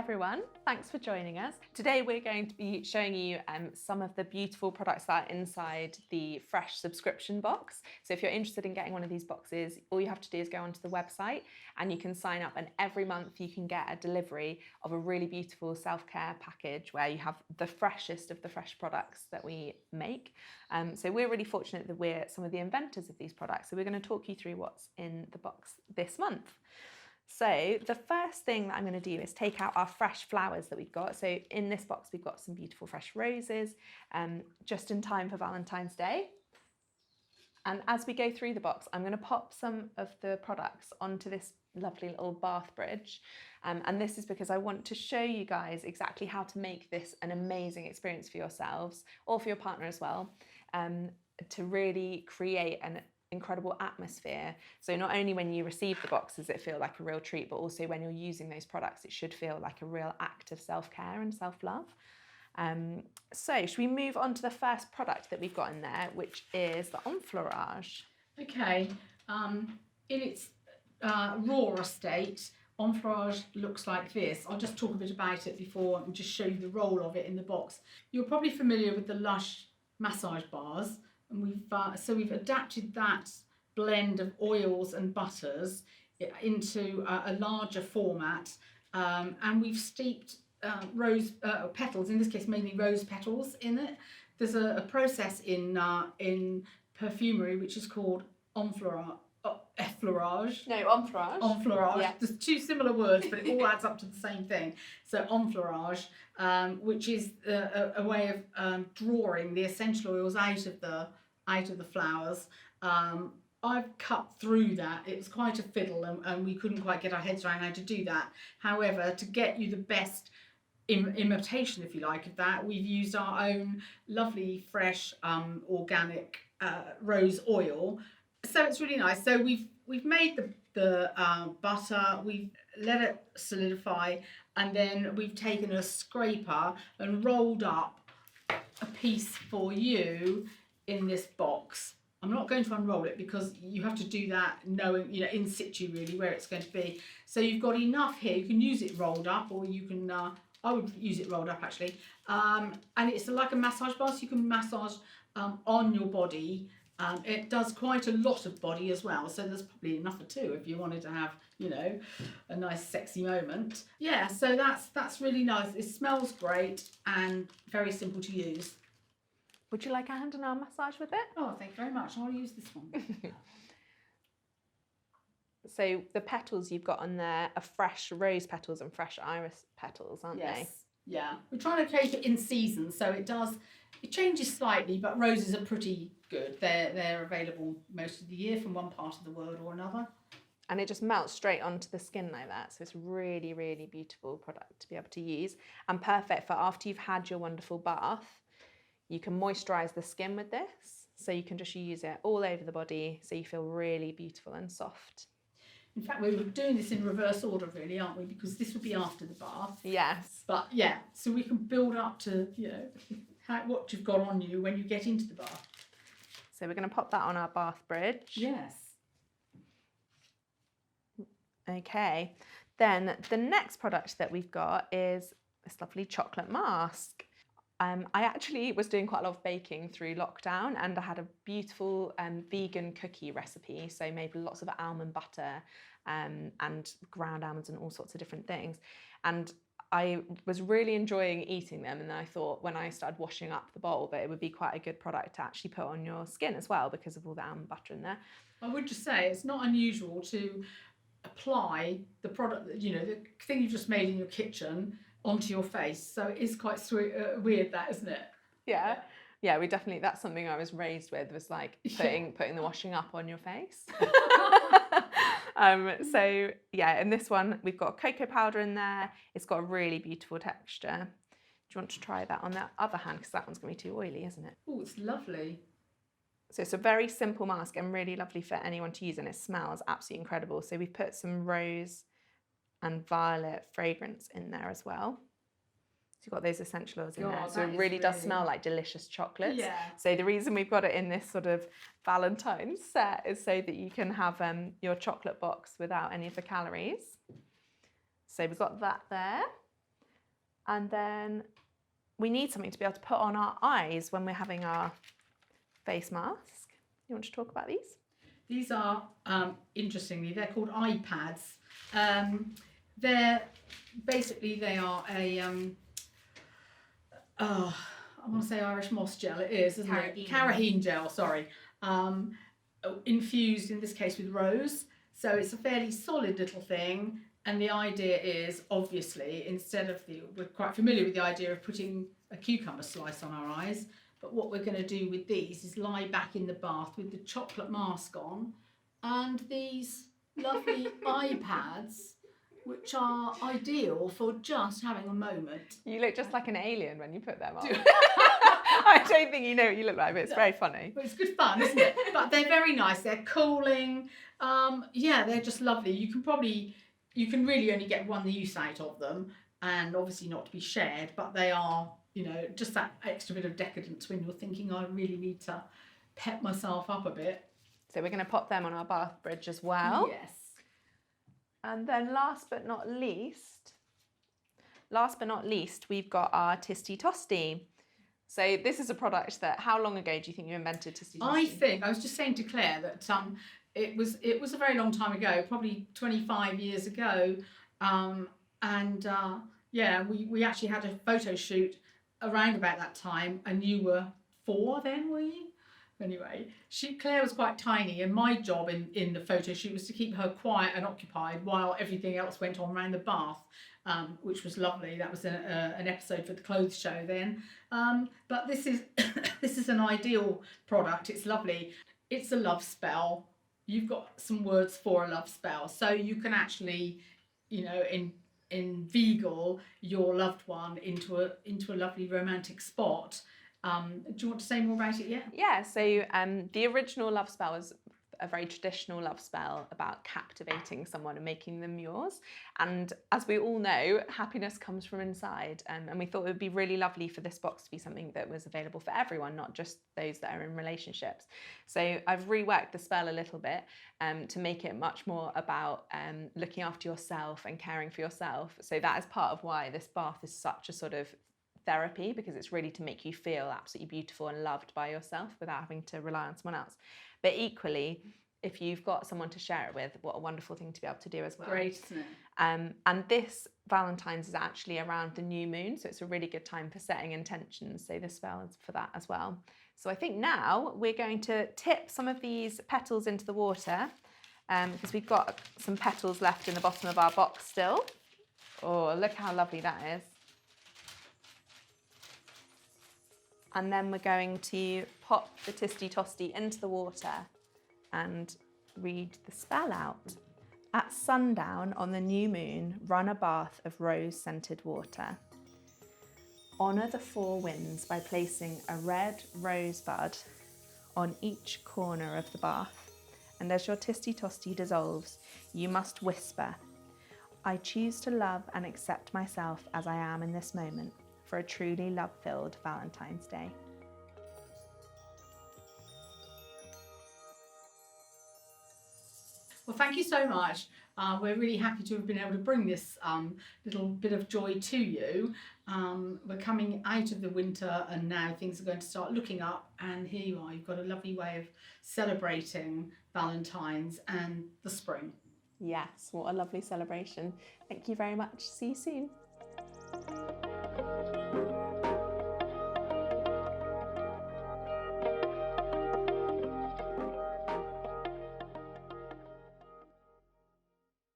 everyone, thanks for joining us. Today we're going to be showing you some of the beautiful products that are inside the Fresh subscription box. So if you're interested in getting one of these boxes, all you have to do is go onto the website and you can sign up, and every month you can get a delivery of a really beautiful self-care package where you have the freshest of the fresh products that we make. So we're really fortunate that we're some of the inventors of these products. So we're going to talk you through what's in the box this month. So the first thing that I'm going to do is take out our fresh flowers that we've got. So in this box we've got some beautiful fresh roses, just in time for Valentine's Day. And as we go through the box, I'm going to pop some of the products onto this lovely little bath bridge. And this is because I want to show you guys exactly how to make this an amazing experience for yourselves or for your partner as well, to really create an incredible atmosphere. So not only when you receive the box does it feel like a real treat, but also when you're using those products, it should feel like a real act of self-care and self-love. So should we move on to the first product that we've got in there, which is the Enfleurage? Okay, in its raw state, Enfleurage looks like this. I'll just talk a bit about it before and just show you the role of it in the box. You're probably familiar with the Lush massage bars, and we've adapted that blend of oils and butters into a larger format, and we've steeped rose petals, in this case mainly rose petals, in it. There's a process in perfumery which is called enfleurage. No, Enfleurage. Enfleurage. Yeah. There's two similar words, but it all adds up to the same thing. So enfleurage, which is a way of drawing the essential oils out of the flowers. I've cut through that. It was quite a fiddle, and we couldn't quite get our heads around how to do that. However, to get you the best imitation, if you like, of that, we've used our own lovely fresh organic rose oil. So it's really nice. So we've made the butter, we've let it solidify, and then we've taken a scraper and rolled up a piece for you in this box. I'm not going to unroll it because you have to do that knowing, in situ really where it's going to be. So you've got enough here. You can use it rolled up, or you can, I would use it rolled up actually. And it's like a massage bar, so you can massage on your body. It does quite a lot of body as well, so there's probably enough for two if you wanted to have, a nice sexy moment. Yeah, so that's really nice. It smells great and very simple to use. Would you like a hand and arm massage with it? Oh, thank you very much. I'll use this one. So the petals you've got on there are fresh rose petals and fresh iris petals, aren't they? Yes. Yeah. We're trying to take it in season, so it changes slightly, but roses are pretty good. They're available most of the year from one part of the world or another. And it just melts straight onto the skin like that. So it's a really, really beautiful product to be able to use, and perfect for after you've had your wonderful bath. You can moisturise the skin with this, so you can just use it all over the body so you feel really beautiful and soft. In fact, we were doing this in reverse order really, aren't we? Because this would be after the bath. Yes. But yeah, so we can build up to, what you've got on you when you get into the bath. So we're going to pop that on our bath bridge. Yes. Okay. Then the next product that we've got is this lovely chocolate mask. I actually was doing quite a lot of baking through lockdown, and I had a beautiful vegan cookie recipe. So made lots of almond butter and ground almonds and all sorts of different things. And I was really enjoying eating them, and then I thought when I started washing up the bowl that it would be quite a good product to actually put on your skin as well because of all the almond butter in there. I would just say it's not unusual to apply the product, the thing you just made in your kitchen onto your face, so it is quite weird, that, isn't it? Yeah, we definitely, that's something I was raised with, was like putting the washing up on your face. So yeah, in this one we've got cocoa powder in there. It's got a really beautiful texture. Do you want to try that on the other hand, because that one's going to be too oily, isn't it? Oh, it's lovely. So it's a very simple mask and really lovely for anyone to use, and it smells absolutely incredible. So we've put some rose and violet fragrance in there as well. So you've got those essential oils in there. So it really does smell like delicious chocolates. Yeah. So the reason we've got it in this sort of Valentine's set is so that you can have your chocolate box without any of the calories. So we've got that there. And then we need something to be able to put on our eyes when we're having our face mask. You want to talk about these? These are, interestingly, they're called iPads. They're basically, they are a, I want to say Irish moss gel, it is, isn't it? Carrageen gel, sorry. Infused, in this case, with rose. So it's a fairly solid little thing. And the idea is, obviously, instead of we're quite familiar with the idea of putting a cucumber slice on our eyes. But what we're going to do with these is lie back in the bath with the chocolate mask on and these lovely iPads, which are ideal for just having a moment. You look just like an alien when you put them on. I don't think you know what you look like, but it's very funny. But it's good fun, isn't it? But they're very nice. They're cooling. Yeah, they're just lovely. You can really only get one use out of them, and obviously not to be shared, but they are, you know, just that extra bit of decadence when you're thinking, I really need to pep myself up a bit. So we're going to pop them on our bath bridge as well. Yes. And then last but not least, we've got our Tisty Tosty. So this is a product that, how long ago do you think you invented Tisty Tosty? I was just saying to Claire that it was a very long time ago, probably 25 years ago. Yeah, we actually had a photo shoot around about that time, and you were 4 then, were you? Anyway, Claire was quite tiny, and my job in the photo shoot was to keep her quiet and occupied while everything else went on around the bath, which was lovely. That was an episode for the clothes show then. But this is this is an ideal product. It's lovely. It's a love spell. You've got some words for a love spell, so you can actually, you know, inveigle your loved one into a lovely romantic spot. Do you want to say more about it yet? Yeah, so the original love spell was a very traditional love spell about captivating someone and making them yours. And as we all know, happiness comes from inside. And we thought it would be really lovely for this box to be something that was available for everyone, not just those that are in relationships. So I've reworked the spell a little bit to make it much more about looking after yourself and caring for yourself. So that is part of why this bath is such a sort of therapy, because it's really to make you feel absolutely beautiful and loved by yourself without having to rely on someone else. But equally, if you've got someone to share it with, what a wonderful thing to be able to do as well. Great, isn't it? And this Valentine's is actually around the new moon, so it's a really good time for setting intentions. So this spell is for that as well. So I think now we're going to tip some of these petals into the water, because we've got some petals left in the bottom of our box still. Oh, look how lovely that is. And then we're going to pop the Tisty Tosty into the water and read the spell out. At sundown on the new moon, run a bath of rose-scented water. Honour the 4 winds by placing a red rosebud on each corner of the bath. And as your Tisty Tosty dissolves, you must whisper, I choose to love and accept myself as I am in this moment, for a truly love-filled Valentine's Day. Well, thank you so much. We're really happy to have been able to bring this little bit of joy to you. We're coming out of the winter, and now things are going to start looking up, and here you are. You've got a lovely way of celebrating Valentine's and the spring. Yes, what a lovely celebration. Thank you very much. See you soon.